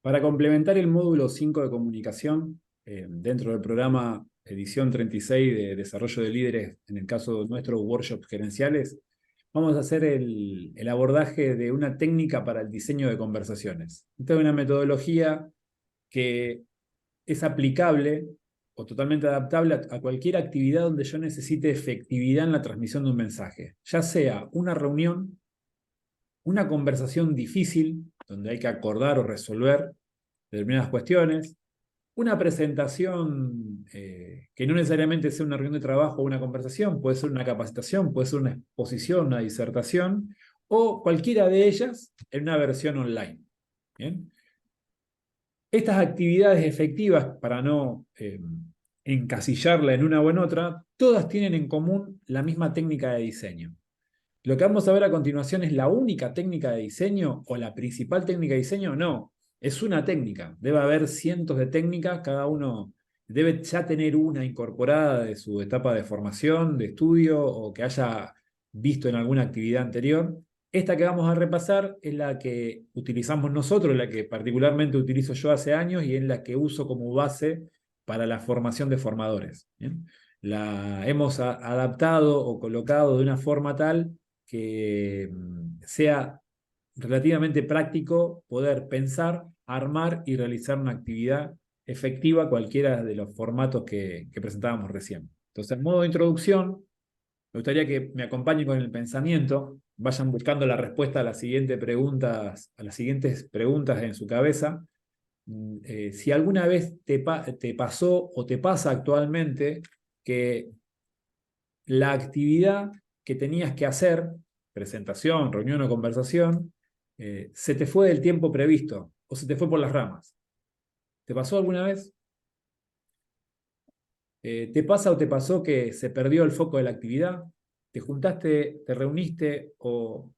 Para complementar el módulo 5 de comunicación, dentro del programa edición 36 de desarrollo de líderes, en el caso de nuestros workshops gerenciales, vamos a hacer el abordaje de una técnica para el diseño de conversaciones. Esta es una metodología que es aplicable o totalmente adaptable a cualquier actividad donde yo necesite efectividad en la transmisión de un mensaje, ya sea una reunión, una conversación difícil, donde hay que acordar o resolver determinadas cuestiones, una presentación que no necesariamente sea una reunión de trabajo o una conversación, puede ser una capacitación, puede ser una exposición, una disertación, o cualquiera de ellas en una versión online. ¿Bien? Estas actividades efectivas, para no encasillarla en una o en otra, todas tienen en común la misma técnica de diseño. Lo que vamos a ver a continuación es la única técnica de diseño o la principal técnica de diseño. No, es una técnica. Debe haber cientos de técnicas, cada uno debe ya tener una incorporada de su etapa de formación, de estudio o que haya visto en alguna actividad anterior. Esta que vamos a repasar es la que utilizamos nosotros, la que particularmente utilizo yo hace años y es la que uso como base para la formación de formadores. ¿Bien? La hemos adaptado o colocado de una forma tal que sea relativamente práctico poder pensar, armar y realizar una actividad efectiva cualquiera de los formatos que presentábamos recién. Entonces, en modo de introducción, me gustaría que me acompañen con el pensamiento, vayan buscando la respuesta a las siguientes preguntas en su cabeza. Si alguna vez te pasó o te pasa actualmente que la actividad que tenías que hacer, presentación, reunión o conversación, se te fue del tiempo previsto o se te fue por las ramas. ¿Te pasó alguna vez? ¿Te pasa o te pasó que se perdió el foco de la actividad? ¿Te juntaste, te reuniste o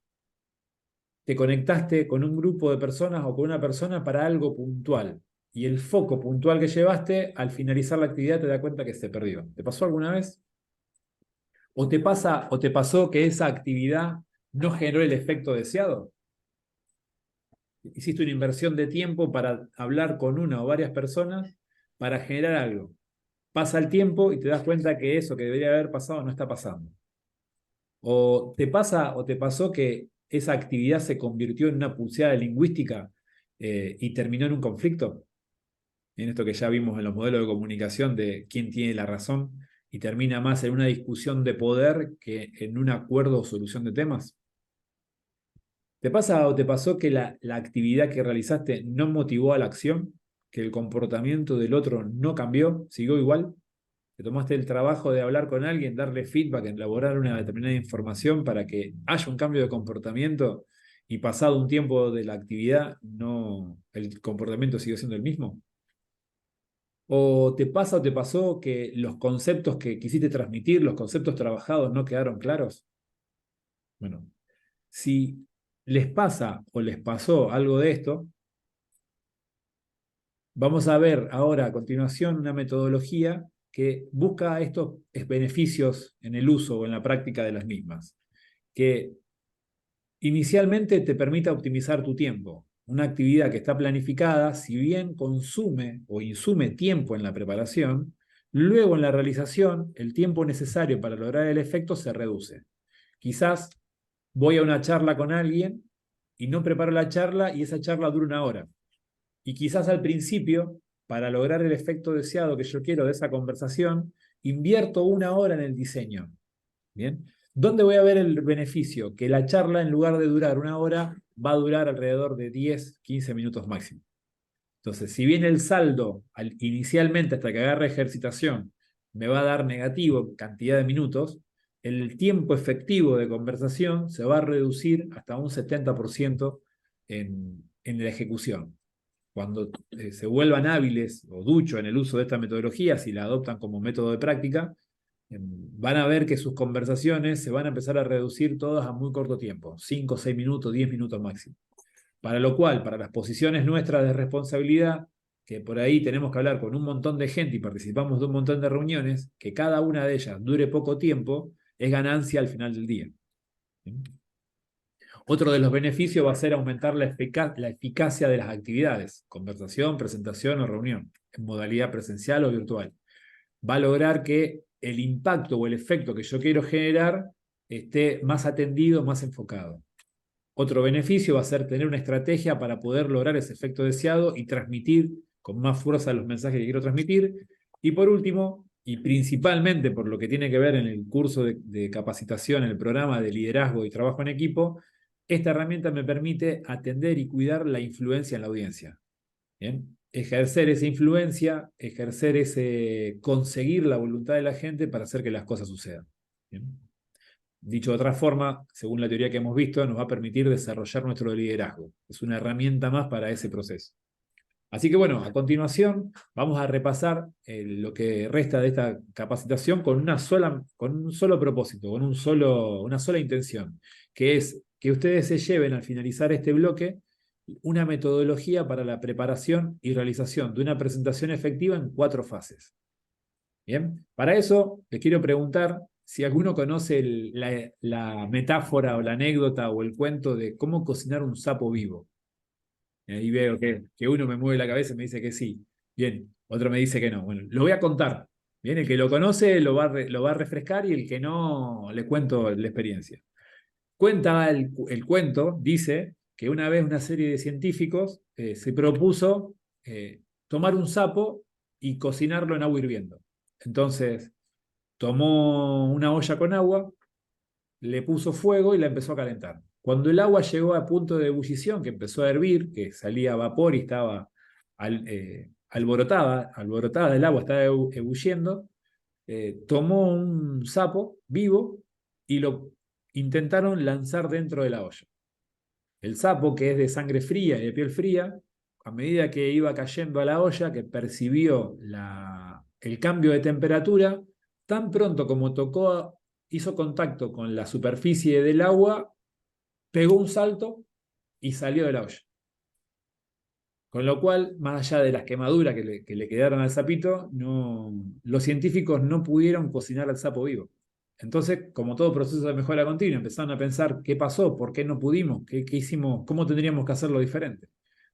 te conectaste con un grupo de personas o con una persona para algo puntual? Y el foco puntual que llevaste, al finalizar la actividad te das cuenta que se perdió. ¿Te pasó alguna vez? ¿O te pasa o te pasó que esa actividad no generó el efecto deseado? Hiciste una inversión de tiempo para hablar con una o varias personas para generar algo. Pasa el tiempo y te das cuenta que eso que debería haber pasado no está pasando. O te pasa o te pasó que esa actividad se convirtió en una pulseada lingüística y terminó en un conflicto. En esto que ya vimos en los modelos de comunicación de quién tiene la razón y termina más en una discusión de poder que en un acuerdo o solución de temas. ¿Te pasa o te pasó que la actividad que realizaste no motivó a la acción? ¿Que el comportamiento del otro no cambió? ¿Siguió igual? ¿Te tomaste el trabajo de hablar con alguien, darle feedback, elaborar una determinada información para que haya un cambio de comportamiento y pasado un tiempo de la actividad no, el comportamiento sigue siendo el mismo? ¿O te pasa o te pasó que los conceptos que quisiste transmitir, los conceptos trabajados no quedaron claros? Bueno, si les pasa o les pasó algo de esto, vamos a ver ahora a continuación una metodología que busca estos beneficios en el uso o en la práctica de las mismas, que inicialmente te permita optimizar tu tiempo. Una actividad que está planificada, si bien consume o insume tiempo en la preparación, luego en la realización el tiempo necesario para lograr el efecto se reduce. Quizás voy a una charla con alguien y no preparo la charla y esa charla dura una hora. Y quizás al principio, para lograr el efecto deseado que yo quiero de esa conversación, invierto una hora en el diseño. ¿Bien? ¿Dónde voy a ver el beneficio? Que la charla, en lugar de durar una hora, va a durar alrededor de 10, 15 minutos máximo. Entonces, si bien el saldo inicialmente hasta que agarre ejercitación me va a dar negativo en cantidad de minutos, el tiempo efectivo de conversación se va a reducir hasta un 70% en la ejecución. Cuando se vuelvan hábiles o duchos en el uso de esta metodología, si la adoptan como método de práctica, van a ver que sus conversaciones se van a empezar a reducir todas a muy corto tiempo, 5, 6 minutos, 10 minutos máximo. Para lo cual, para las posiciones nuestras de responsabilidad, que por ahí tenemos que hablar con un montón de gente y participamos de un montón de reuniones, que cada una de ellas dure poco tiempo, es ganancia al final del día. Otro de los beneficios va a ser aumentar la eficacia de las actividades, conversación, presentación o reunión, en modalidad presencial o virtual. Va a lograr que el impacto o el efecto que yo quiero generar esté más atendido, más enfocado. Otro beneficio va a ser tener una estrategia para poder lograr ese efecto deseado y transmitir con más fuerza los mensajes que quiero transmitir. Y por último, y principalmente por lo que tiene que ver en el curso de capacitación, en el programa de liderazgo y trabajo en equipo, esta herramienta me permite atender y cuidar la influencia en la audiencia. ¿Bien? Ejercer esa influencia, conseguir la voluntad de la gente para hacer que las cosas sucedan. ¿Bien? Dicho de otra forma, según la teoría que hemos visto, nos va a permitir desarrollar nuestro liderazgo. Es una herramienta más para ese proceso. Así que bueno, a continuación vamos a repasar lo que resta de esta capacitación con un solo propósito, con una sola intención, que es que ustedes se lleven al finalizar este bloque una metodología para la preparación y realización de una presentación efectiva en 4 fases. Bien, para eso les quiero preguntar si alguno conoce la metáfora o la anécdota o el cuento de cómo cocinar un sapo vivo. Ahí veo que uno me mueve la cabeza y me dice que sí. Bien, otro me dice que no. Bueno, lo voy a contar. Bien, el que lo conoce lo va a refrescar y el que no, le cuento la experiencia. Cuenta el cuento, dice que una vez una serie de científicos se propuso tomar un sapo y cocinarlo en agua hirviendo. Entonces, tomó una olla con agua, le puso fuego y la empezó a calentar. Cuando el agua llegó a punto de ebullición, que empezó a hervir, que salía vapor y estaba alborotada el agua, estaba ebulliendo, tomó un sapo vivo y lo intentaron lanzar dentro de la olla. El sapo, que es de sangre fría y de piel fría, a medida que iba cayendo a la olla, que percibió el cambio de temperatura, tan pronto como hizo contacto con la superficie del agua, pegó un salto y salió de la olla. Con lo cual, más allá de las quemaduras que le quedaron al sapito, los científicos no pudieron cocinar al sapo vivo. Entonces, como todo proceso de mejora continua, empezaron a pensar qué pasó, por qué no pudimos, qué hicimos, cómo tendríamos que hacerlo diferente.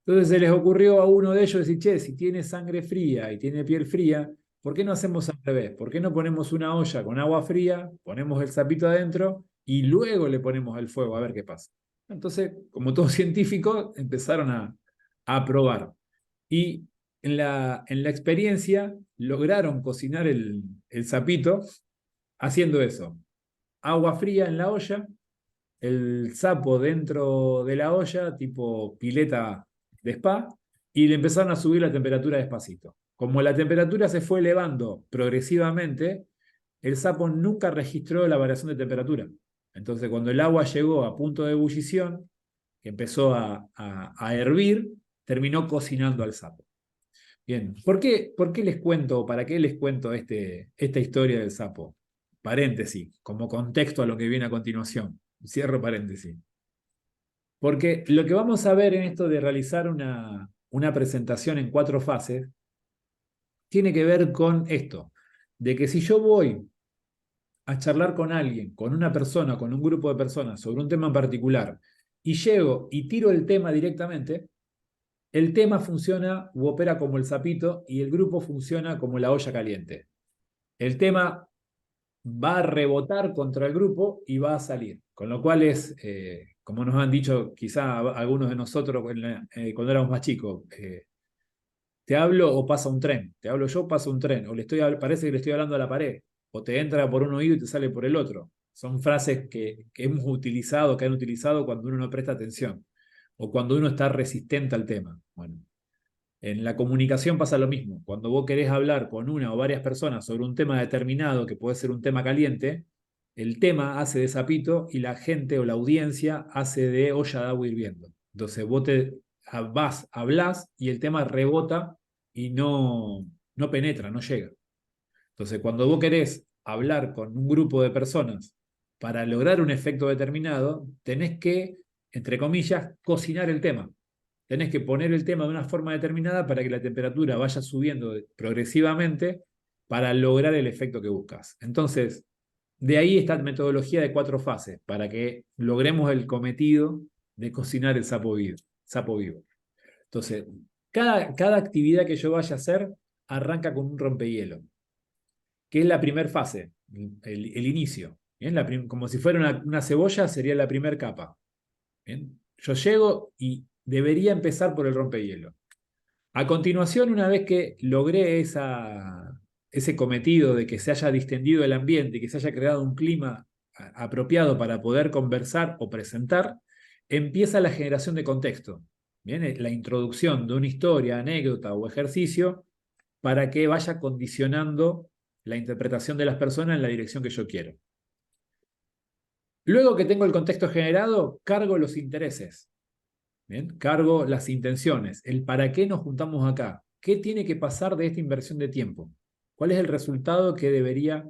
Entonces se les ocurrió a uno de ellos decir, che, si tiene sangre fría y tiene piel fría, ¿por qué no hacemos al revés? ¿Por qué no ponemos una olla con agua fría, ponemos el sapito adentro y luego le ponemos el fuego a ver qué pasa? Entonces, como todo científico, empezaron a probar. Y en la experiencia lograron cocinar el sapito haciendo eso. Agua fría en la olla, el sapo dentro de la olla, tipo pileta de spa, y le empezaron a subir la temperatura despacito. Como la temperatura se fue elevando progresivamente, el sapo nunca registró la variación de temperatura. Entonces, cuando el agua llegó a punto de ebullición, que empezó a hervir, terminó cocinando al sapo. Bien, ¿por qué les cuento, para qué les cuento esta historia del sapo? Paréntesis, como contexto a lo que viene a continuación. Cierro paréntesis. Porque lo que vamos a ver en esto de realizar una presentación en 4 fases tiene que ver con esto, de que si yo voy a charlar con alguien, con una persona, con un grupo de personas sobre un tema en particular, y llego y tiro el tema directamente, el tema funciona u opera como el sapito y el grupo funciona como la olla caliente. El tema va a rebotar contra el grupo y va a salir. Con lo cual es, como nos han dicho quizá algunos de nosotros cuando éramos más chicos, te hablo o pasa un tren, te hablo yo, pasa un tren, o parece que le estoy hablando a la pared, o te entra por un oído y te sale por el otro. Son frases que hemos utilizado, que han utilizado cuando uno no presta atención, o cuando uno está resistente al tema. Bueno, en la comunicación pasa lo mismo. Cuando vos querés hablar con una o varias personas sobre un tema determinado, que puede ser un tema caliente, el tema hace de sapito y la gente o la audiencia hace de olla de agua hirviendo. Entonces vos hablás y el tema rebota y no penetra, no llega. Entonces cuando vos querés hablar con un grupo de personas para lograr un efecto determinado, tenés que, entre comillas, cocinar el tema. Tenés que poner el tema de una forma determinada para que la temperatura vaya subiendo progresivamente para lograr el efecto que buscas. Entonces, De ahí esta metodología de 4 fases, para que logremos el cometido de cocinar el sapo vivo. Sapo vivo. Entonces, cada actividad que yo vaya a hacer arranca con un rompehielo, que es la primera fase, el inicio. ¿Bien? Como si fuera una cebolla, sería la primera capa. ¿Bien? Yo llego y debería empezar por el rompehielo. A continuación, una vez que logré ese cometido de que se haya distendido el ambiente y que se haya creado un clima apropiado para poder conversar o presentar, empieza la generación de contexto. ¿Bien? La introducción de una historia, anécdota o ejercicio para que vaya condicionando la interpretación de las personas en la dirección que yo quiero. Luego que tengo el contexto generado, cargo los intereses. ¿Bien? Cargo las intenciones, el para qué nos juntamos acá, qué tiene que pasar de esta inversión de tiempo, cuál es el resultado que debería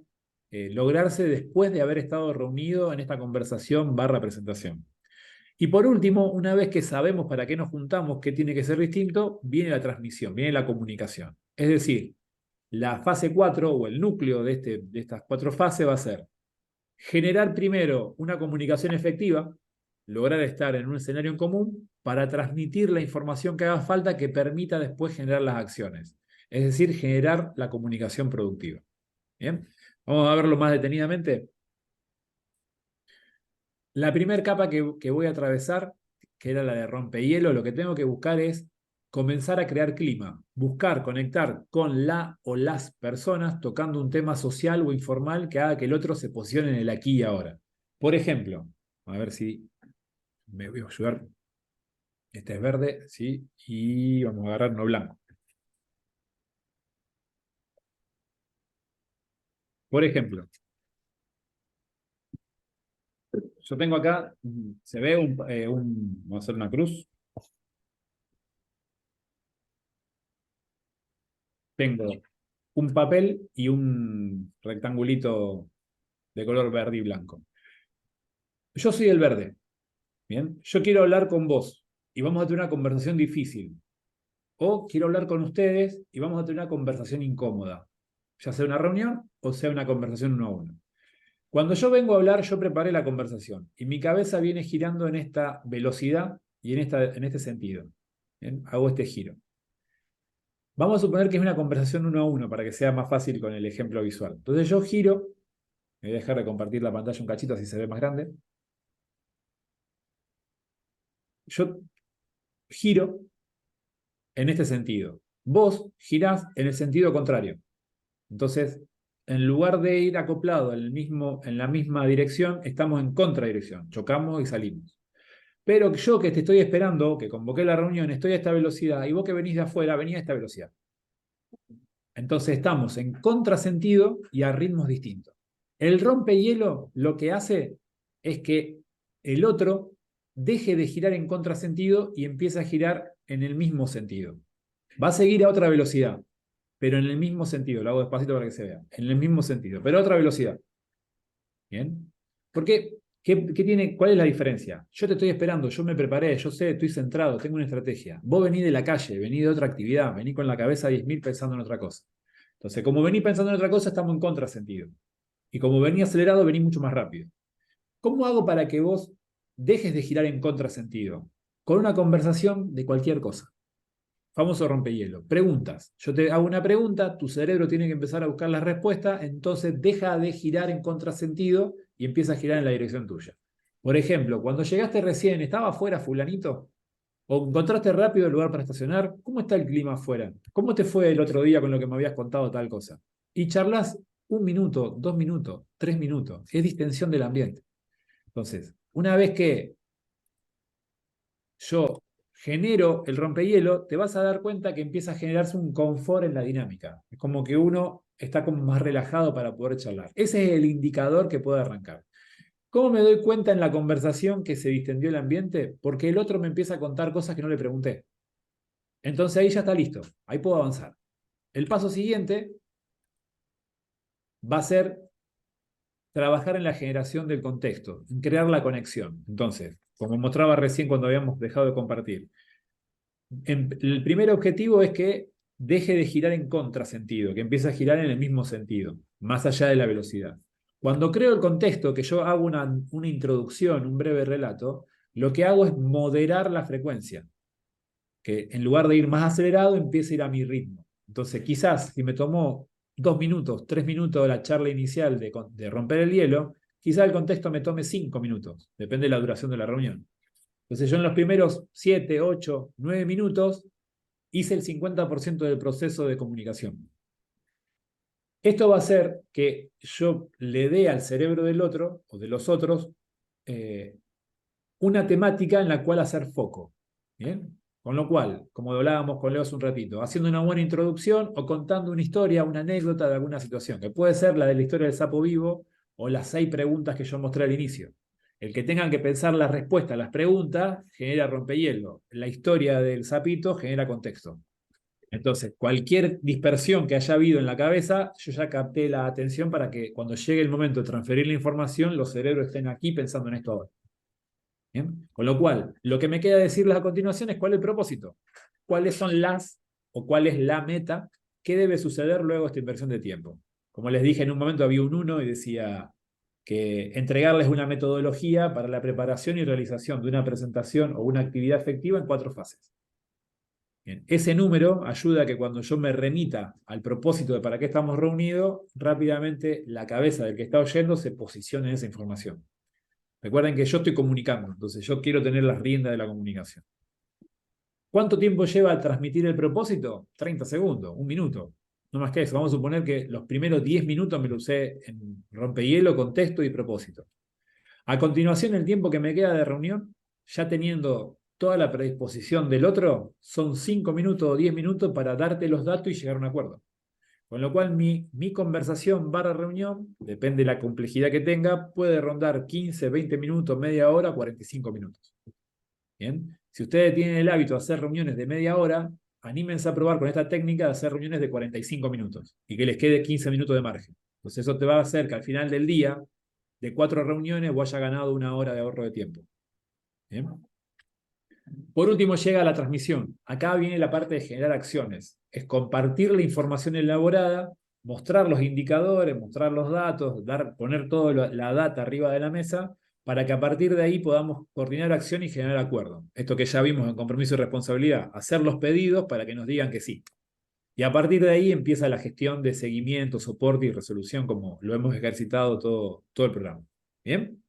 lograrse después de haber estado reunido en esta conversación barra presentación. Y por último, una vez que sabemos para qué nos juntamos, qué tiene que ser distinto, viene la transmisión, viene la comunicación. Es decir, la fase 4 o el núcleo de estas 4 fases va a ser generar primero una comunicación efectiva, lograr estar en un escenario en común para transmitir la información que haga falta que permita después generar las acciones. Es decir, generar la comunicación productiva. ¿Bien? Vamos a verlo más detenidamente. La primera capa que voy a atravesar, que era la de rompehielo, lo que tengo que buscar es comenzar a crear clima, buscar conectar con la o las personas tocando un tema social o informal que haga que el otro se posicione en el aquí y ahora. Por ejemplo, a ver si me voy a ayudar. Este es verde, ¿sí? Y vamos a agarrar uno blanco. Por ejemplo, yo tengo acá, se ve vamos a hacer una cruz. Tengo un papel y un rectangulito de color verde y blanco. Yo soy el verde, ¿bien? Yo quiero hablar con vos y vamos a tener una conversación difícil. O quiero hablar con ustedes y vamos a tener una conversación incómoda. Ya sea una reunión o sea una conversación uno a uno. Cuando yo vengo a hablar, yo preparé la conversación y mi cabeza viene girando en esta velocidad y en este sentido. ¿Bien? Hago este giro. Vamos a suponer que es una conversación uno a uno para que sea más fácil con el ejemplo visual. Entonces yo giro, me voy a dejar de compartir la pantalla un cachito así se ve más grande. Yo giro en este sentido. Vos girás en el sentido contrario. Entonces, en lugar de ir acoplado en la misma dirección, estamos en contradirección. Chocamos y salimos. Pero yo que te estoy esperando, que convoqué la reunión, estoy a esta velocidad, y vos que venís de afuera, venís a esta velocidad. Entonces estamos en contrasentido y a ritmos distintos. El rompehielo lo que hace es que el otro deje de girar en contrasentido y empiece a girar en el mismo sentido. Va a seguir a otra velocidad, pero en el mismo sentido. Lo hago despacito para que se vea. En el mismo sentido, pero a otra velocidad. ¿Bien? Porque, ¿cuál es la diferencia? Yo te estoy esperando, yo me preparé, yo sé, estoy centrado, tengo una estrategia. Vos venís de la calle, venís de otra actividad, venís con la cabeza a 10.000 pensando en otra cosa. Entonces, como venís pensando en otra cosa, estamos en contrasentido. Y como venís acelerado, venís mucho más rápido. ¿Cómo hago para que vos dejes de girar en contrasentido? Con una conversación de cualquier cosa. Famoso rompehielo. Preguntas. Yo te hago una pregunta, tu cerebro tiene que empezar a buscar la respuesta, entonces deja de girar en contrasentido y empieza a girar en la dirección tuya. Por ejemplo, cuando llegaste recién, ¿estaba afuera fulanito? ¿O encontraste rápido el lugar para estacionar? ¿Cómo está el clima afuera? ¿Cómo te fue el otro día con lo que me habías contado tal cosa? Y charlas 1 minuto, 2 minutos, 3 minutos. Es distensión del ambiente. Entonces, una vez que yo genero el rompehielo, te vas a dar cuenta que empieza a generarse un confort en la dinámica. Es como que uno está como más relajado para poder charlar. Ese es el indicador que puede arrancar. ¿Cómo me doy cuenta en la conversación que se distendió el ambiente? Porque el otro me empieza a contar cosas que no le pregunté. Entonces ahí ya está listo, ahí puedo avanzar. El paso siguiente va a ser trabajar en la generación del contexto, en crear la conexión. Entonces, como mostraba recién cuando habíamos dejado de compartir, el primer objetivo es que deje de girar en contrasentido, que empiece a girar en el mismo sentido, más allá de la velocidad. Cuando creo el contexto, que yo hago una introducción, un breve relato, lo que hago es moderar la frecuencia, que en lugar de ir más acelerado, empiece a ir a mi ritmo. Entonces, quizás si me tomó 2 minutos, 3 minutos la charla inicial de romper el hielo, quizás el contexto me tome 5 minutos, depende de la duración de la reunión. Entonces, yo en los primeros 7, 8, 9 minutos hice el 50% del proceso de comunicación. Esto va a hacer que yo le dé al cerebro del otro o de los otros una temática en la cual hacer foco. ¿Bien? Con lo cual, como hablábamos con Leo hace un ratito, haciendo una buena introducción o contando una historia, una anécdota de alguna situación, que puede ser la de la historia del sapo vivo o las 6 preguntas que yo mostré al inicio. El que tengan que pensar la respuesta a las preguntas genera rompehielo. La historia del sapito genera contexto. Entonces, cualquier dispersión que haya habido en la cabeza, yo ya capté la atención para que cuando llegue el momento de transferir la información, los cerebros estén aquí pensando en esto ahora. ¿Bien? Con lo cual, lo que me queda decirles a continuación es cuál es el propósito, cuáles son las o cuál es la meta que debe suceder luego de esta inversión de tiempo. Como les dije, en un momento había un 1 y decía que entregarles una metodología para la preparación y realización de una presentación o una actividad efectiva en 4 fases. Bien, ese número ayuda a que cuando yo me remita al propósito de para qué estamos reunidos, rápidamente la cabeza del que está oyendo se posicione en esa información. Recuerden que yo estoy comunicando, entonces yo quiero tener las riendas de la comunicación. ¿Cuánto tiempo lleva a transmitir el propósito? 30 segundos, 1 minuto. No más que eso. Vamos a suponer que los primeros 10 minutos me lo usé en rompehielo, contexto y propósito. A continuación, el tiempo que me queda de reunión, ya teniendo toda la predisposición del otro, son 5 minutos o 10 minutos para darte los datos y llegar a un acuerdo. Con lo cual, mi conversación barra reunión, depende de la complejidad que tenga, puede rondar 15, 20 minutos, media hora, 45 minutos. Bien. Si ustedes tienen el hábito de hacer reuniones de media hora, anímense a probar con esta técnica de hacer reuniones de 45 minutos y que les quede 15 minutos de margen. Entonces eso te va a hacer que al final del día, de 4 reuniones, vos hayas ganado 1 hora de ahorro de tiempo. ¿Bien? Por último llega la transmisión. Acá viene la parte de generar acciones. Es compartir la información elaborada, mostrar los indicadores, mostrar los datos, poner toda la data arriba de la mesa para que a partir de ahí podamos coordinar acción y generar acuerdo. Esto que ya vimos en compromiso y responsabilidad, hacer los pedidos para que nos digan que sí. Y a partir de ahí empieza la gestión de seguimiento, soporte y resolución, como lo hemos ejercitado todo el programa. ¿Bien?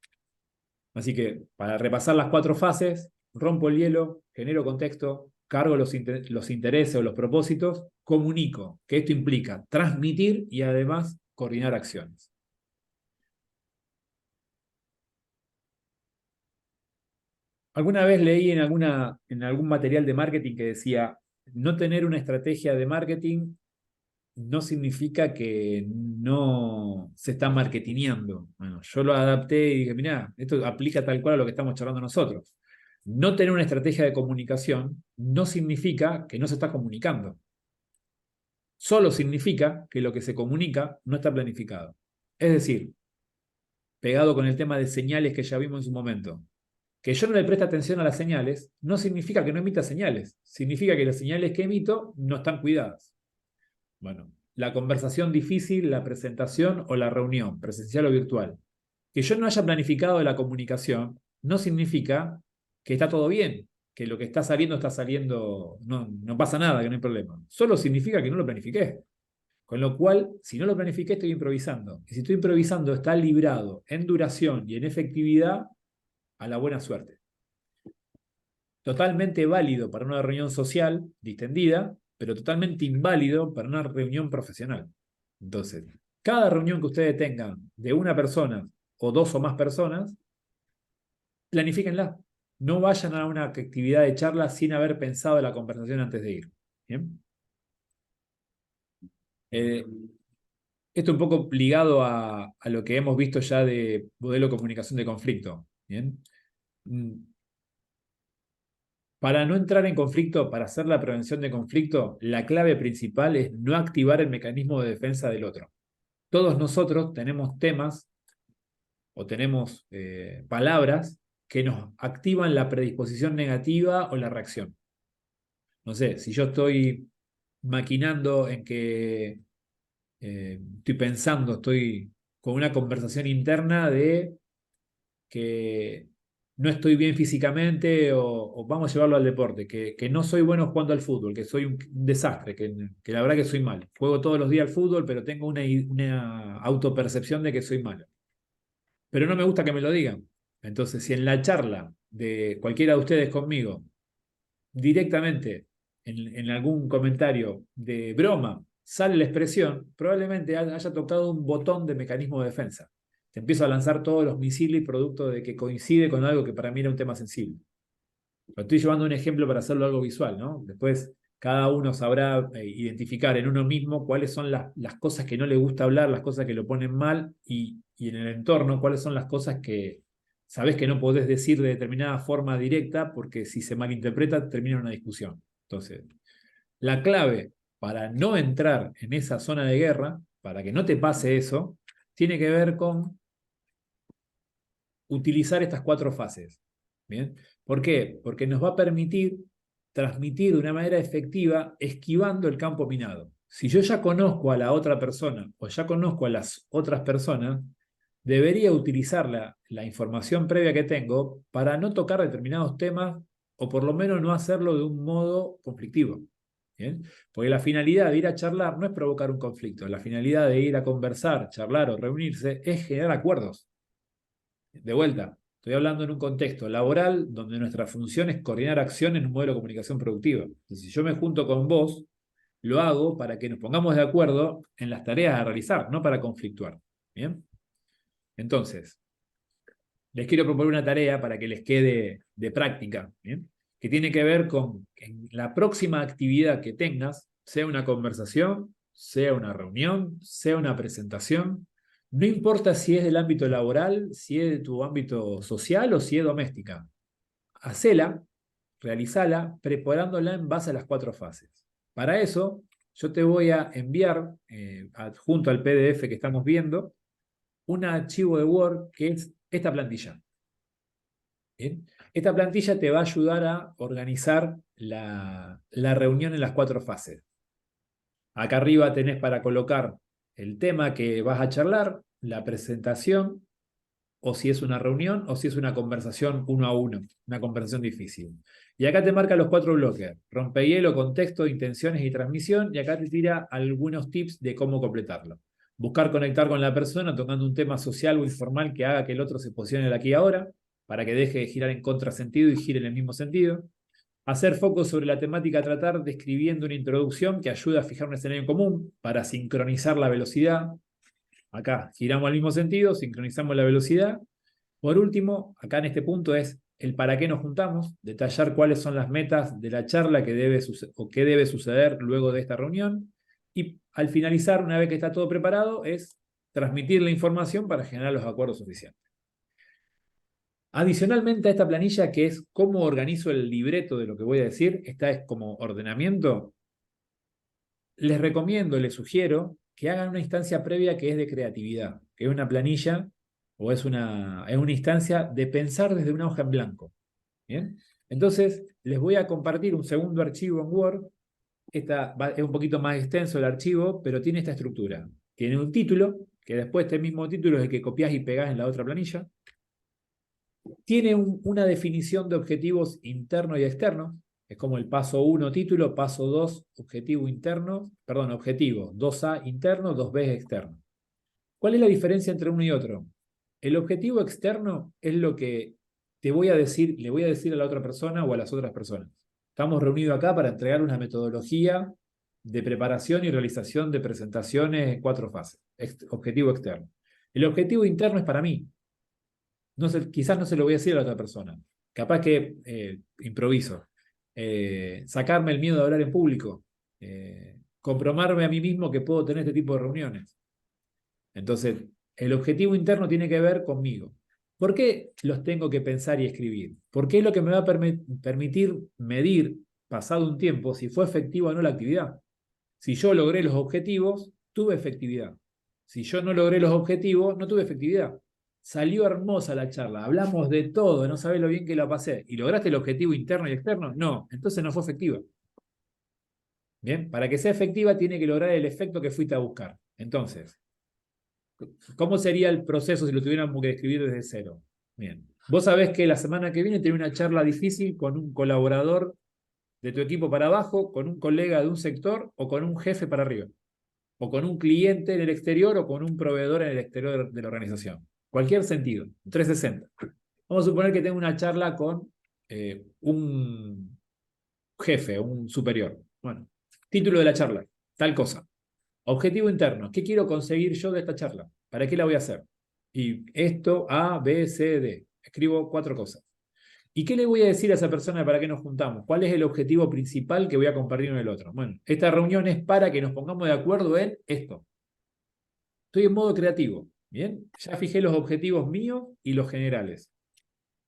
Así que para repasar las 4 fases, rompo el hielo, genero contexto, cargo los intereses o los propósitos, comunico, que esto implica transmitir y además coordinar acciones. Alguna vez leí en algún material de marketing que decía, no tener una estrategia de marketing no significa que no se está marketineando. Bueno, yo lo adapté y dije, mirá, esto aplica tal cual a lo que estamos charlando nosotros. No tener una estrategia de comunicación no significa que no se está comunicando. Solo significa que lo que se comunica no está planificado. Es decir, pegado con el tema de señales que ya vimos en su momento, que yo no le preste atención a las señales no significa que no emita señales. Significa que las señales que emito no están cuidadas. Bueno, la conversación difícil, la presentación o la reunión, presencial o virtual. Que yo no haya planificado la comunicación no significa que está todo bien, que lo que está saliendo, no pasa nada, que no hay problema. Solo significa que no lo planifiqué. Con lo cual, si no lo planifiqué, estoy improvisando. Y si estoy improvisando, está librado en duración y en efectividad a la buena suerte. Totalmente válido para una reunión social distendida, pero totalmente inválido para una reunión profesional. Entonces, cada reunión que ustedes tengan de una persona o 2 o más personas, planifíquenla. No vayan a una actividad de charla sin haber pensado la conversación antes de ir. ¿Bien? Esto un poco ligado a lo que hemos visto ya de modelo de comunicación de conflicto. ¿Bien? Para no entrar en conflicto, para hacer la prevención de conflicto, la clave principal es no activar el mecanismo de defensa del otro. Todos nosotros tenemos temas o tenemos palabras que nos activan la predisposición negativa o la reacción. No sé, si yo estoy maquinando en que estoy pensando, estoy con una conversación interna de que no estoy bien físicamente o vamos a llevarlo al deporte, que no soy bueno jugando al fútbol, que soy un desastre, que la verdad que soy malo. Juego todos los días al fútbol, pero tengo una autopercepción de que soy malo. Pero no me gusta que me lo digan. Entonces, si en la charla de cualquiera de ustedes conmigo, directamente en algún comentario de broma, sale la expresión, probablemente haya tocado un botón de mecanismo de defensa. Te empiezo a lanzar todos los misiles producto de que coincide con algo que para mí era un tema sensible. Lo estoy llevando a un ejemplo para hacerlo algo visual, ¿no? Después cada uno sabrá identificar en uno mismo cuáles son las cosas que no le gusta hablar, las cosas que lo ponen mal y en el entorno cuáles son las cosas que sabés que no podés decir de determinada forma directa porque si se malinterpreta termina en una discusión. Entonces, la clave para no entrar en esa zona de guerra, para que no te pase eso, tiene que ver con utilizar estas 4 fases. ¿Bien? ¿Por qué? Porque nos va a permitir transmitir de una manera efectiva esquivando el campo minado. Si yo ya conozco a la otra persona o ya conozco a las otras personas, debería utilizar la información previa que tengo para no tocar determinados temas o por lo menos no hacerlo de un modo conflictivo. ¿Bien? Porque la finalidad de ir a charlar no es provocar un conflicto, la finalidad de ir a conversar, charlar o reunirse es generar acuerdos. De vuelta, estoy hablando en un contexto laboral donde nuestra función es coordinar acción en un modelo de comunicación productiva. Entonces, si yo me junto con vos, lo hago para que nos pongamos de acuerdo en las tareas a realizar, no para conflictuar. ¿Bien? Entonces, les quiero proponer una tarea para que les quede de práctica, ¿bien? Que tiene que ver con que en la próxima actividad que tengas, sea una conversación, sea una reunión, sea una presentación, no importa si es del ámbito laboral, si es de tu ámbito social o si es doméstica. Hacela, realizala, preparándola en base a las 4 fases. Para eso, yo te voy a enviar, adjunto al PDF que estamos viendo, un archivo de Word que es esta plantilla. ¿Bien? Esta plantilla te va a ayudar a organizar la reunión en las 4 fases. Acá arriba tenés para colocar el tema que vas a charlar, la presentación, o si es una reunión, o si es una conversación 1 a 1, una conversación difícil. Y acá te marca los 4 bloques: rompehielo, contexto, intenciones y transmisión, y acá te tira algunos tips de cómo completarlo. Buscar conectar con la persona tocando un tema social o informal que haga que el otro se posicione de aquí y ahora, para que deje de girar en contrasentido y gire en el mismo sentido. Hacer foco sobre la temática a tratar, describiendo una introducción que ayuda a fijar un escenario común para sincronizar la velocidad. Acá giramos al mismo sentido, sincronizamos la velocidad. Por último, acá en este punto es el para qué nos juntamos, detallar cuáles son las metas de la charla que debe o qué debe suceder luego de esta reunión. Y al finalizar, una vez que está todo preparado, es transmitir la información para generar los acuerdos suficientes. Adicionalmente a esta planilla, que es cómo organizo el libreto de lo que voy a decir, esta es como ordenamiento, les recomiendo, les sugiero que hagan una instancia previa que es de creatividad, que es una planilla o es una instancia de pensar desde una hoja en blanco. ¿Bien? Entonces, les voy a compartir un segundo archivo en Word. Es un poquito más extenso el archivo, pero tiene esta estructura. Tiene un título, que después este mismo título es el que copias y pegás en la otra planilla. Tiene una definición de objetivos internos y externos. Es como el paso 1 título, paso 2 objetivo interno, perdón, objetivo 2A interno, 2B externo. ¿Cuál es la diferencia entre uno y otro? El objetivo externo es lo que te voy a decir, le voy a decir a la otra persona o a las otras personas. Estamos reunidos acá para entregar una metodología de preparación y realización de presentaciones en 4 fases. Objetivo externo. El objetivo interno es para mí. No sé, quizás no se lo voy a decir a la otra persona. Capaz que improviso. Sacarme el miedo de hablar en público. Comprobarme a mí mismo que puedo tener este tipo de reuniones. Entonces, el objetivo interno tiene que ver conmigo. ¿Por qué los tengo que pensar y escribir? Porque es lo que me va a permitir medir, pasado un tiempo, si fue efectiva o no la actividad. Si yo logré los objetivos, tuve efectividad. Si yo no logré los objetivos, no tuve efectividad. Salió hermosa la charla, hablamos de todo, no sabés lo bien que la pasé. ¿Y lograste el objetivo interno y externo? No, entonces no fue efectiva. Bien, para que sea efectiva tiene que lograr el efecto que fuiste a buscar. Entonces, ¿Cómo sería el proceso si lo tuviéramos que describir desde cero? Bien. Vos sabés que la semana que viene tenés una charla difícil con un colaborador de tu equipo para abajo, con un colega de un sector o con un jefe para arriba. O con un cliente en el exterior o con un proveedor en el exterior de la organización. Cualquier sentido, 360. Vamos a suponer que tengo una charla con un jefe, un superior. Bueno, título de la charla, tal cosa. Objetivo interno, ¿qué quiero conseguir yo de esta charla? ¿Para qué la voy a hacer? Y esto, A, B, C, D. Escribo 4 cosas. ¿Y qué le voy a decir a esa persona para qué nos juntamos? ¿Cuál es el objetivo principal que voy a compartir con el otro? Bueno, esta reunión es para que nos pongamos de acuerdo en esto. Estoy en modo creativo. Bien, ya fijé los objetivos míos y los generales.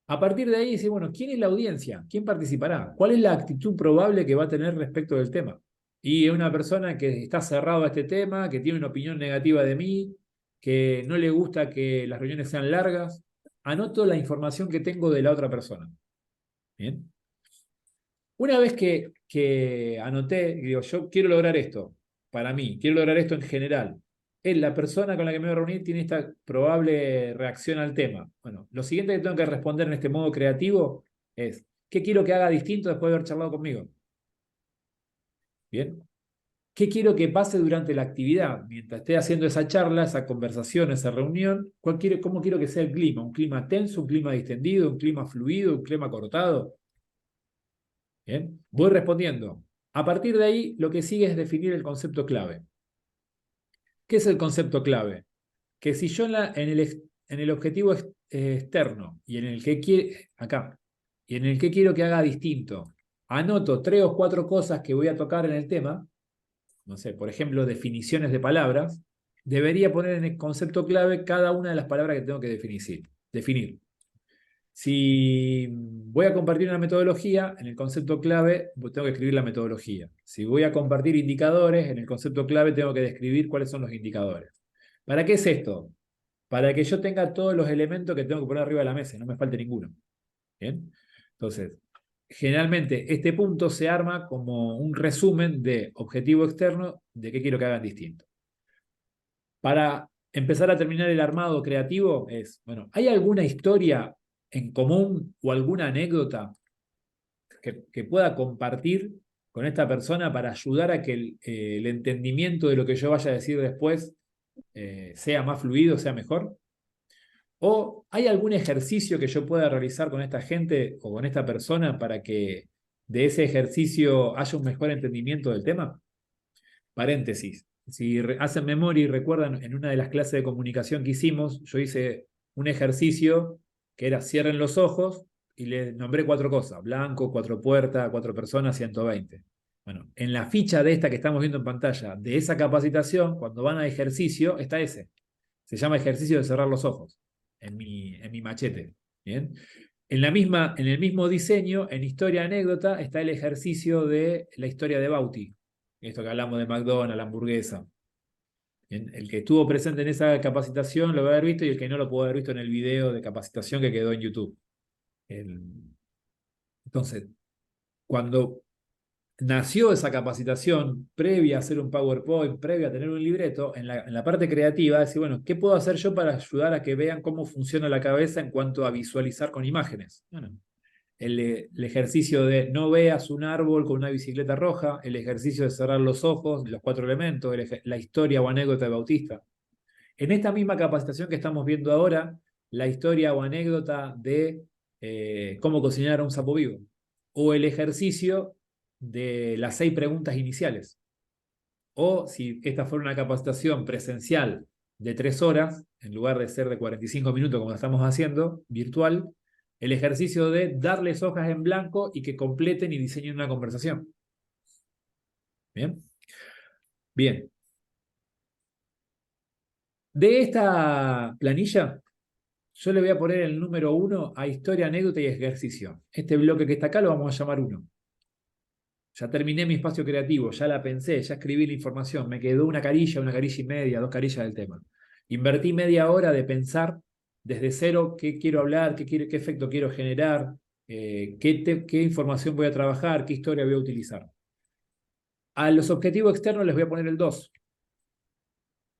A partir de ahí dice, bueno, ¿quién es la audiencia? ¿Quién participará? ¿Cuál es la actitud probable que va a tener respecto del tema? Y es una persona que está cerrado a este tema, que tiene una opinión negativa de mí, que no le gusta que las reuniones sean largas. Anoto la información que tengo de la otra persona. Bien. Una vez que anoté, digo, yo quiero lograr esto para mí, quiero lograr esto en general. La persona con la que me voy a reunir tiene esta probable reacción al tema. Bueno, lo siguiente que tengo que responder en este modo creativo es, ¿qué quiero que haga distinto después de haber charlado conmigo? Bien. ¿Qué quiero que pase durante la actividad? Mientras esté haciendo esa charla, esa conversación, esa reunión, ¿cómo quiero que sea el clima? ¿Un clima tenso, un clima distendido, un clima fluido, un clima cortado? Bien, voy respondiendo. A partir de ahí, lo que sigue es definir el concepto clave. ¿Qué es el concepto clave? Que si yo en el objetivo externo y en el que acá, y en el que quiero que haga distinto, anoto 3 o 4 cosas que voy a tocar en el tema, no sé, por ejemplo, definiciones de palabras, debería poner en el concepto clave cada una de las palabras que tengo que definir. Si voy a compartir una metodología, en el concepto clave tengo que escribir la metodología. Si voy a compartir indicadores, en el concepto clave tengo que describir cuáles son los indicadores. ¿Para qué es esto? Para que yo tenga todos los elementos que tengo que poner arriba de la mesa y no me falte ninguno. ¿Bien? Entonces, generalmente este punto se arma como un resumen de objetivo externo de qué quiero que hagan distinto. Para empezar a terminar el armado creativo es, bueno, ¿hay alguna historia en común o alguna anécdota que pueda compartir con esta persona para ayudar a que el entendimiento de lo que yo vaya a decir después sea más fluido, sea mejor? ¿O hay algún ejercicio que yo pueda realizar con esta gente o con esta persona para que de ese ejercicio haya un mejor entendimiento del tema? Paréntesis. Si hacen memoria y recuerdan, en una de las clases de comunicación que hicimos, yo hice un ejercicio que era cierren los ojos y le nombré 4 cosas: blanco, 4 puertas, 4 personas, 120. Bueno, en la ficha de esta que estamos viendo en pantalla, de esa capacitación, cuando van a ejercicio, está ese. Se llama ejercicio de cerrar los ojos, en mi machete. ¿Bien? En el mismo diseño, en historia anécdota, está el ejercicio de la historia de Bauti. Esto que hablamos de McDonald's, la hamburguesa. Bien, el que estuvo presente en esa capacitación lo va a haber visto y el que no lo pudo haber visto en el video de capacitación que quedó en YouTube. Entonces, cuando nació esa capacitación, previa a hacer un PowerPoint, previa a tener un libreto, en la parte creativa, decir, bueno, ¿qué puedo hacer yo para ayudar a que vean cómo funciona la cabeza en cuanto a visualizar con imágenes? Bueno, el ejercicio de no veas un árbol con una bicicleta roja, el ejercicio de cerrar los ojos, los 4 elementos, la historia o anécdota de Bautista. En esta misma capacitación que estamos viendo ahora, la historia o anécdota de cómo cocinar a un sapo vivo, o el ejercicio de las 6 preguntas iniciales. O si esta fuera una capacitación presencial de 3 horas, en lugar de ser de 45 minutos como estamos haciendo, virtual, el ejercicio de darles hojas en blanco y que completen y diseñen una conversación. ¿Bien? Bien. De esta planilla, yo le voy a poner el número 1 a historia, anécdota y ejercicio. Este bloque que está acá lo vamos a llamar 1. Ya terminé mi espacio creativo, ya la pensé, ya escribí la información, me quedó una carilla y media, 2 carillas del tema. Invertí media hora de pensar desde cero qué quiero hablar, qué efecto quiero generar, qué información voy a trabajar, qué historia voy a utilizar. A los objetivos externos les voy a poner el 2.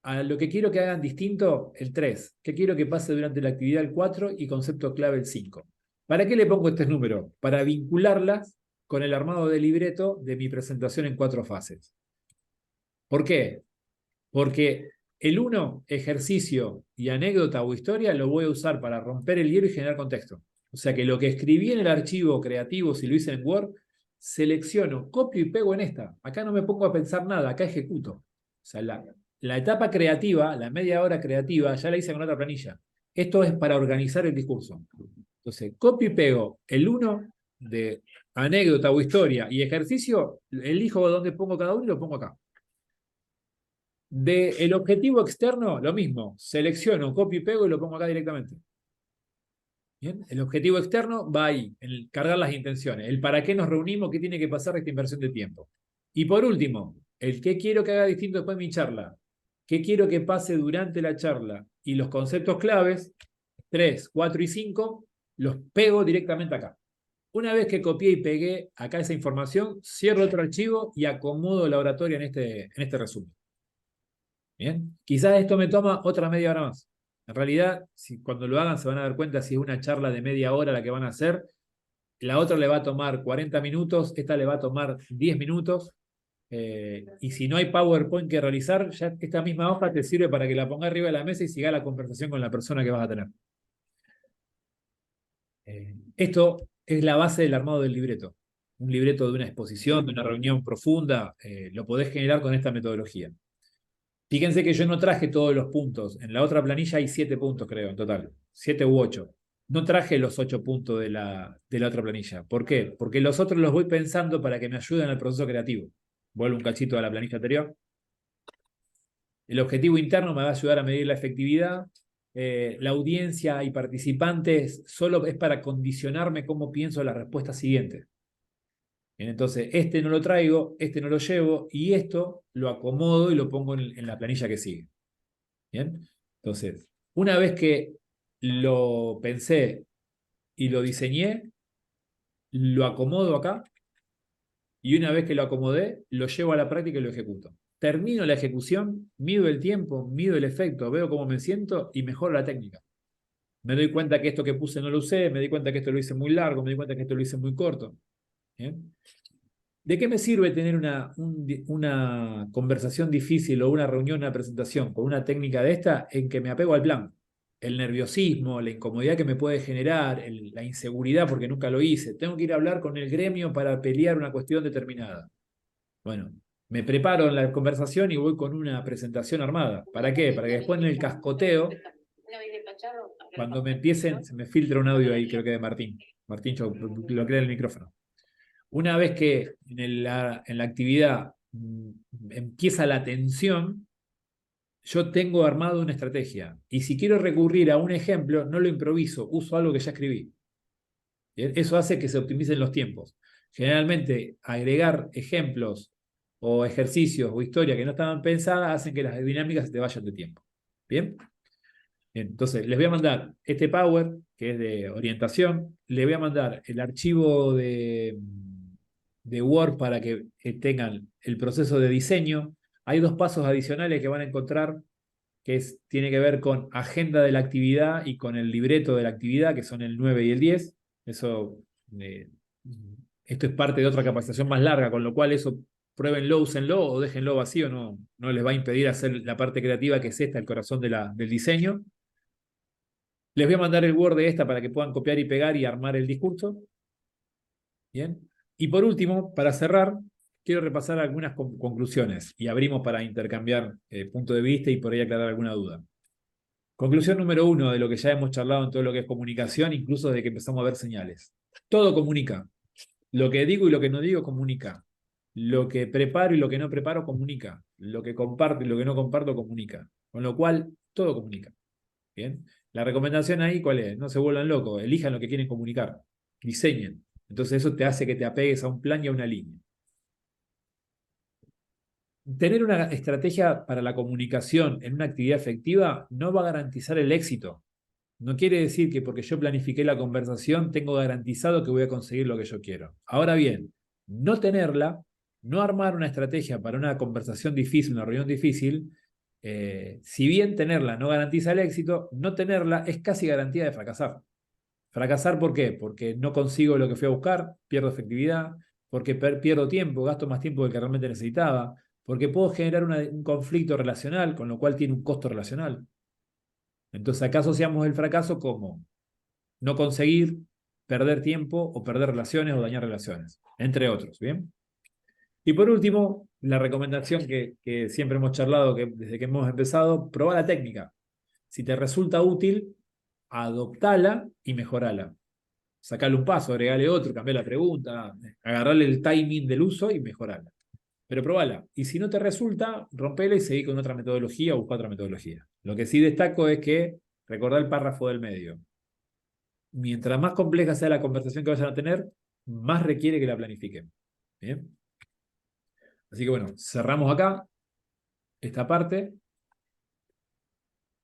a lo que quiero que hagan distinto, el 3. ¿Qué quiero que pase durante la actividad, el 4? Y concepto clave, el 5. ¿Para qué le pongo estos números? Para vincularlas con el armado del libreto de mi presentación en 4 fases. ¿Por qué? Porque el 1, ejercicio y anécdota o historia, lo voy a usar para romper el hielo y generar contexto. O sea que lo que escribí en el archivo creativo, si lo hice en Word, selecciono, copio y pego en esta. Acá no me pongo a pensar nada, acá ejecuto. O sea, la etapa creativa, la media hora creativa, ya la hice con otra planilla. Esto es para organizar el discurso. Entonces, copio y pego el 1 de anécdota o historia y ejercicio, elijo dónde pongo cada uno y lo pongo acá. Del objetivo externo, lo mismo. Selecciono, copio y pego y lo pongo acá directamente. ¿Bien? El objetivo externo va ahí, en cargar las intenciones. El para qué nos reunimos, qué tiene que pasar esta inversión de tiempo. Y por último, el qué quiero que haga distinto después de mi charla. ¿Qué quiero que pase durante la charla? Y los conceptos claves, 3, 4 y 5, los pego directamente acá. Una vez que copié y pegué acá esa información, cierro otro archivo y acomodo la oratoria en este resumen. Bien, quizás esto me toma otra media hora más. En realidad, cuando lo hagan se van a dar cuenta si es una charla de media hora la que van a hacer. La otra le va a tomar 40 minutos, esta le va a tomar 10 minutos. Y si no hay PowerPoint que realizar, ya esta misma hoja te sirve para que la ponga arriba de la mesa y siga la conversación con la persona que vas a tener. Esto es la base del armado del libreto. Un libreto de una exposición, de una reunión profunda, lo podés generar con esta metodología. Fíjense que yo no traje todos los puntos. En la otra planilla hay 7 puntos, creo, en total. 7 u 8. No traje los 8 puntos de la otra planilla. ¿Por qué? Porque los otros los voy pensando para que me ayuden al proceso creativo. Vuelvo un cachito a la planilla anterior. El objetivo interno me va a ayudar a medir la efectividad. La audiencia y participantes solo es para condicionarme cómo pienso la respuesta siguiente. Bien, entonces, este no lo traigo, este no lo llevo, y esto lo acomodo y lo pongo en la planilla que sigue. Bien, entonces, una vez que lo pensé y lo diseñé, lo acomodo acá, y una vez que lo acomodé, lo llevo a la práctica y lo ejecuto. Termino la ejecución, mido el tiempo, mido el efecto, veo cómo me siento y mejoro la técnica. Me doy cuenta que esto que puse no lo usé, me doy cuenta que esto lo hice muy largo, me doy cuenta que esto lo hice muy corto. ¿Bien? ¿De qué me sirve tener una conversación difícil o una reunión, una presentación con una técnica de esta en que me apego al plan? El nerviosismo, la incomodidad que me puede generar, la inseguridad porque nunca lo hice. Tengo que ir a hablar con el gremio para pelear una cuestión determinada. Bueno, me preparo en la conversación y voy con una presentación armada. ¿Para qué? Para que después en el cascoteo, cuando me empiecen, se me filtra un audio ahí, creo que de Martín. Martín, yo lo creo en el micrófono. Una vez que en la actividad empieza la tensión, yo tengo armado una estrategia. Y si quiero recurrir a un ejemplo, no lo improviso, uso algo que ya escribí. ¿Bien? Eso hace que se optimicen los tiempos. Generalmente, agregar ejemplos o ejercicios o historias que no estaban pensadas hacen que las dinámicas se te vayan de tiempo. ¿Bien? Bien, entonces, les voy a mandar este Power, que es de orientación. Les voy a mandar el archivo de Word para que tengan el proceso de diseño. Hay 2 pasos adicionales que van a encontrar, que tiene que ver con agenda de la actividad y con el libreto de la actividad, que son el 9 y el 10. Eso, esto es parte de otra capacitación más larga, con lo cual eso pruébenlo, úsenlo o déjenlo vacío, no les va a impedir hacer la parte creativa, que es esta, el corazón del diseño. Les voy a mandar el Word de esta para que puedan copiar y pegar y armar el discurso. Bien. Y por último, para cerrar, quiero repasar algunas conclusiones y abrimos para intercambiar punto de vista y por ahí aclarar alguna duda. Conclusión número 1 de lo que ya hemos charlado en todo lo que es comunicación, incluso desde que empezamos a ver señales. Todo comunica. Lo que digo y lo que no digo comunica. Lo que preparo y lo que no preparo comunica. Lo que comparto y lo que no comparto comunica. Con lo cual, todo comunica. Bien. La recomendación ahí, ¿cuál es? No se vuelvan locos, elijan lo que quieren comunicar, diseñen. Entonces eso te hace que te apegues a un plan y a una línea. Tener una estrategia para la comunicación en una actividad efectiva no va a garantizar el éxito. No quiere decir que porque yo planifiqué la conversación tengo garantizado que voy a conseguir lo que yo quiero. Ahora bien, no tenerla, no armar una estrategia para una conversación difícil, una reunión difícil, si bien tenerla no garantiza el éxito, no tenerla es casi garantía de fracasar. ¿Fracasar por qué? Porque no consigo lo que fui a buscar, pierdo efectividad, porque pierdo tiempo, gasto más tiempo del que realmente necesitaba, porque puedo generar un conflicto relacional, con lo cual tiene un costo relacional. Entonces acá asociamos el fracaso como no conseguir, perder tiempo o perder relaciones o dañar relaciones, entre otros, ¿bien? Y por último, la recomendación que siempre hemos charlado desde que hemos empezado, probá la técnica. Si te resulta útil, adoptala y mejorala. Sacale un paso, agregale otro, cambiar la pregunta, agarrarle el timing del uso y mejorarla. Pero probala. Y si no te resulta, rompela y seguí con otra metodología o busca otra metodología. Lo que sí destaco es que recordá el párrafo del medio. Mientras más compleja sea la conversación que vayan a tener, más requiere que la planifiquen. ¿Bien? Así que bueno, cerramos acá esta parte.